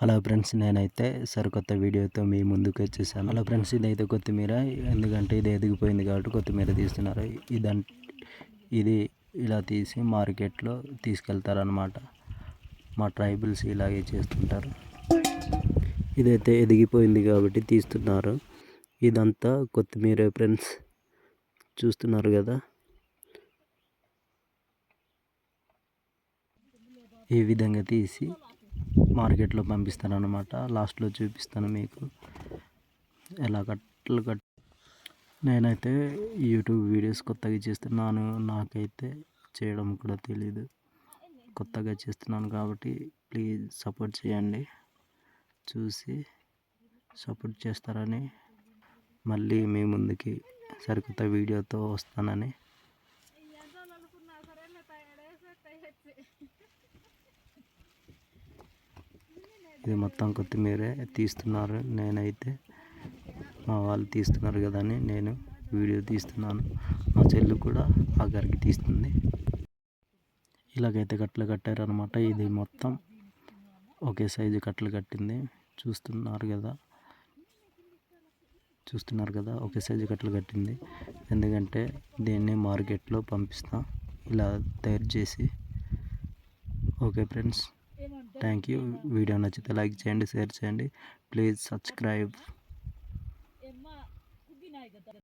Hello friends, నేనైతే సరికొత్త వీడియోతో మీ ముందుకు వచ్చేసాను. హలో ఫ్రెండ్స్, ఇదైతే కొత్తిమీర. ఎందుకంటే ఇది ఎదిగిపోయింది కాబట్టి కొత్తిమీర తీస్తున్నారు. ఇది ఇలా తీసి మార్కెట్లో తీసుకెళ్తారనమాట. మా ట్రైబల్స్ ఇలాగే చేస్తుంటారు. ఇదైతే ఎదిగిపోయింది కాబట్టి తీస్తున్నారు. ఇదంతా కొత్తిమీర ఫ్రెండ్స్, చూస్తున్నారు కదా. ఈ విధంగా తీసి మార్కెట్లో పంపిస్తానన్నమాట. లాస్ట్లో చూపిస్తాను మీకు ఎలా నేనైతే యూట్యూబ్ వీడియోస్ కొత్తగా చేస్తున్నాను. నాకైతే చేయడం కూడా తెలీదు. కొత్తగా చేస్తున్నాను కాబట్టి ప్లీజ్ సపోర్ట్ చేయండి. చూసి సపోర్ట్ చేస్తారని, మళ్ళీ మీ ముందుకి సరికొత్త వీడియోతో వస్తానని. ఇది మొత్తం కొత్తిమీరే తీస్తున్నారు. నేనైతే మా వాళ్ళు తీస్తున్నారు కదా అని నేను వీడియో తీస్తున్నాను. మా చెల్లి కూడా ఆఖరికి తీస్తుంది. ఇలాగైతే కట్టలు కట్టారనమాట. ఇది మొత్తం ఒకే సైజు కట్టలు కట్టింది. చూస్తున్నారు కదా ఒకే సైజు కట్టలు కట్టింది. ఎందుకంటే దీన్ని మార్కెట్లో పంపిస్తాం ఇలా తయారు చేసి. Okay friends, thank you. Video నచ్చితే లైక్ చేయండి, షేర్ చేయండి. Please subscribe.